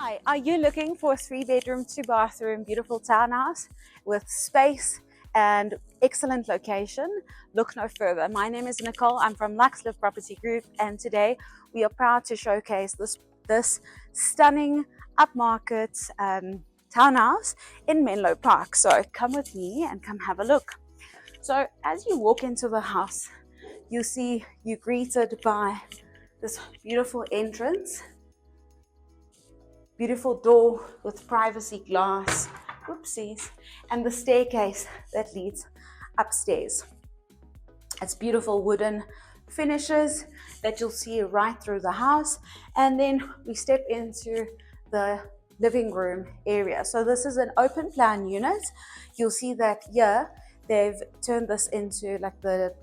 Hi, are you looking for a 3-bedroom, 2-bathroom, beautiful townhouse with space and excellent location? Look no further. My name is Nicole. I'm from Luxlive Property Group, and today we are proud to showcase this stunning upmarket townhouse in Menlo Park. So come with me and come have a look. So as you walk into the house, you see you're greeted by this beautiful entrance. Beautiful door with privacy glass, oopsies, and the staircase that leads upstairs. It's beautiful wooden finishes that you'll see right through the house. And then we step into the living room area. So this is an open plan unit. You'll see that here they've turned this into like the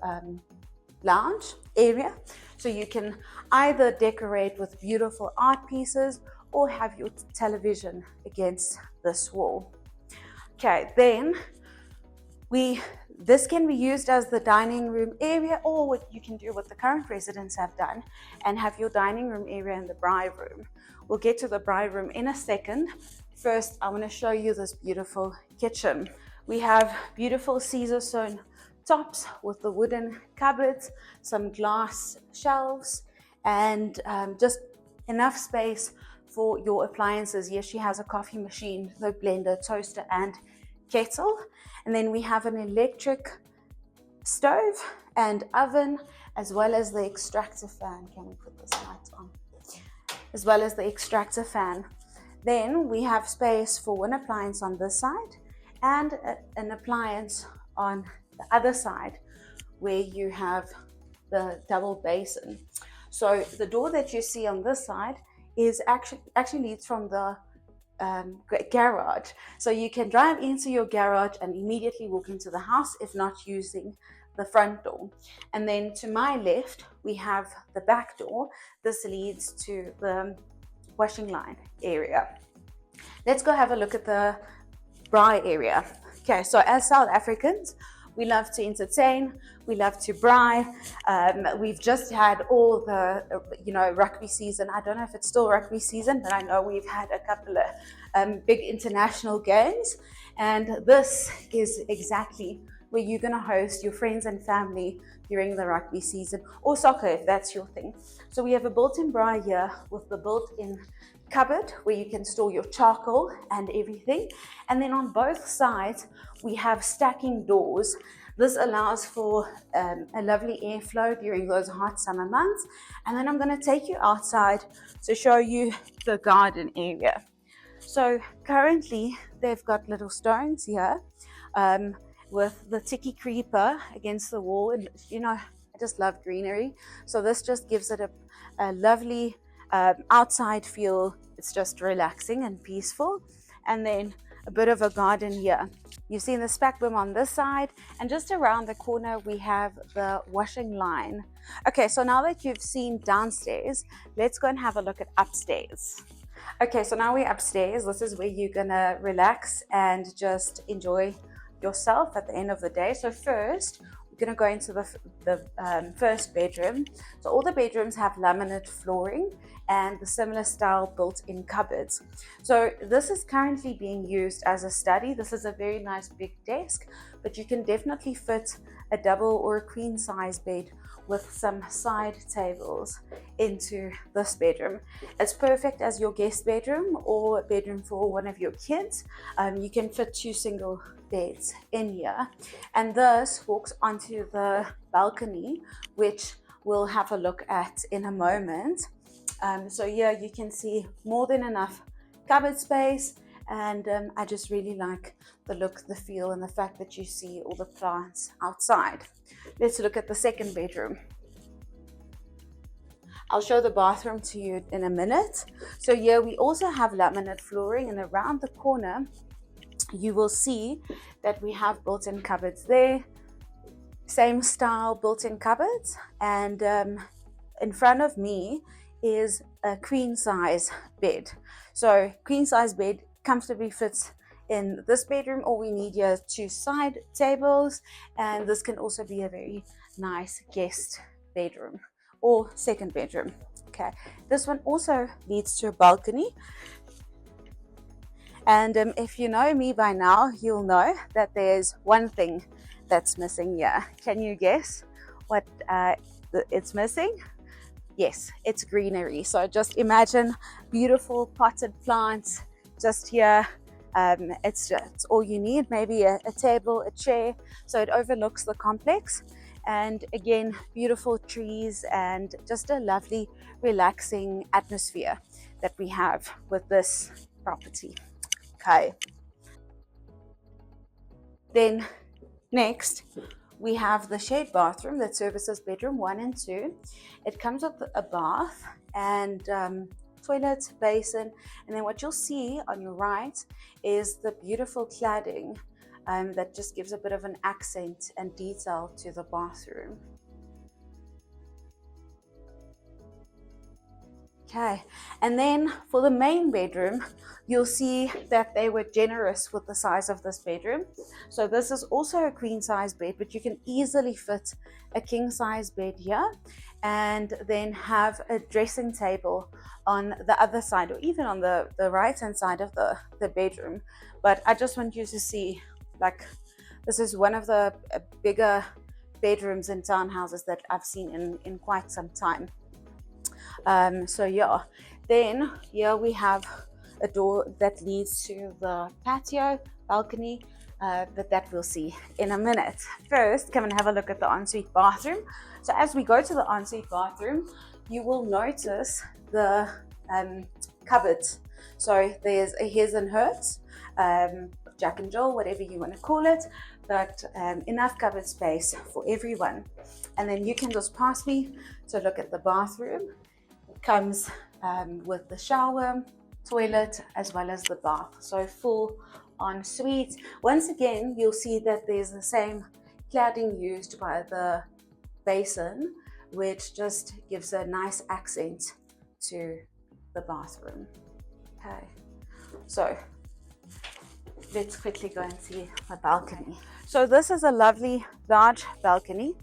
lounge area. So you can either decorate with beautiful art pieces or have your television against this wall. Okay, then this can be used as the dining room area, or what you can do what the current residents have done and have your dining room area in the braai room. We'll get to the braai room in a second. First, I want to show you this beautiful kitchen. We have beautiful Caesar stone tops with the wooden cupboards, some glass shelves, and just enough space for your appliances. Here she has a coffee machine, the blender, toaster, and kettle. And then we have an electric stove and oven, as well as the extractor fan. Can we put this light on? As well as the extractor fan. Then we have space for one appliance on this side and an appliance on the other side, where you have the double basin. So the door that you see on this side is actually leads from the garage. So you can drive into your garage and immediately walk into the house, if not using the front door. And then to my left, we have the back door. This leads to the washing line area. Let's go have a look at the braai area. Okay, so as South Africans, we love to entertain, we love to braai. We've just had all the, rugby season. I don't know if it's still rugby season, but I know we've had a couple of big international games. And this is exactly where you're going to host your friends and family during the rugby season, or soccer if that's your thing. So we have a built-in braai here with the built-in cupboard where you can store your charcoal and everything. And then on both sides, we have stacking doors. This allows for a lovely airflow during those hot summer months. And then I'm going to take you outside to show you the garden area. So currently they've got little stones here with the tiki creeper against the wall. And I just love greenery. So this just gives it a lovely outside feel. It's just relaxing and peaceful. And then a bit of a garden here. You've seen the spac boom on this side, and just around the corner we have the washing line. Okay, so now that you've seen downstairs, let's go and have a look at upstairs. Okay, so now we're upstairs. This is where you're gonna relax and just enjoy yourself at the end of the day. So first, we're gonna go into the first bedroom. So all the bedrooms have laminate flooring and the similar style built-in cupboards. So this is currently being used as a study. This is a very nice big desk, but you can definitely fit a double or a queen size bed with some side tables into this bedroom. It's perfect as your guest bedroom or a bedroom for one of your kids. You can fit 2 single beds in here, and this walks onto the balcony, which we'll have a look at in a moment. So here you can see more than enough cupboard space, and I just really like the look, the feel, and the fact that you see all the plants outside. Let's look at the second bedroom. I'll show the bathroom to you in a minute. So here we also have laminate flooring, and around the corner you will see that we have built-in cupboards there. Same style built-in cupboards, and in front of me is a queen size bed. So queen size bed comfortably fits in this bedroom. All we need here is 2 side tables, and this can also be a very nice guest bedroom or second bedroom. Okay, this one also leads to a balcony. And if you know me by now, you'll know that there's one thing that's missing here. Can you guess what it's missing? Yes, it's greenery. So just imagine beautiful potted plants just here. It's all you need, maybe a table, a chair, so it overlooks the complex. And again, beautiful trees and just a lovely, relaxing atmosphere that we have with this property. Okay. Then next, we have the shared bathroom that services bedroom 1 and 2. It comes with a bath and toilet, basin, and then what you'll see on your right is the beautiful cladding that just gives a bit of an accent and detail to the bathroom. Okay, and then for the main bedroom, you'll see that they were generous with the size of this bedroom. So this is also a queen size bed, but you can easily fit a king size bed here and then have a dressing table on the other side or even on the right hand side of the bedroom. But I just want you to see, like, this is one of the bigger bedrooms in townhouses that I've seen in quite some time. So yeah, then here we have a door that leads to the patio balcony, but that we'll see in a minute. First, come and have a look at the ensuite bathroom. So as we go to the ensuite bathroom, you will notice the cupboards. So there's a his and hers, Jack and Jill, whatever you want to call it, but enough cupboard space for everyone. And then you can just pass me to look at the bathroom. Comes with the shower, toilet, as well as the bath. So full en suite. Once again, you'll see that there's the same cladding used by the basin, which just gives a nice accent to the bathroom. Okay, so let's quickly go and see my balcony. So this is a lovely large balcony,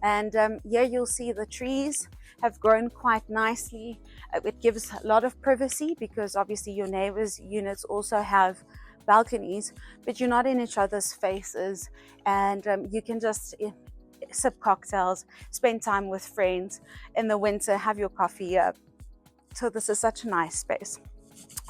and here you'll see the trees have grown quite nicely. It gives a lot of privacy because obviously your neighbors' units also have balconies, but you're not in each other's faces, and you can just sip cocktails, spend time with friends in the winter, have your coffee. So this is such a nice space.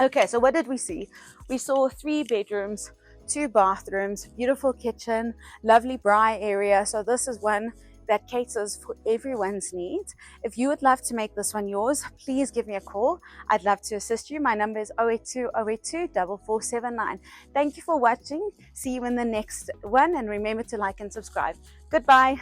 Okay, so what did we see? We saw 3 bedrooms, 2 bathrooms, beautiful kitchen, lovely braai area. So this is one that caters for everyone's needs. If you would love to make this one yours, please give me a call. I'd love to assist you. My number is 082 082 4479. Thank you for watching. See you in the next one, and remember to like and subscribe. Goodbye.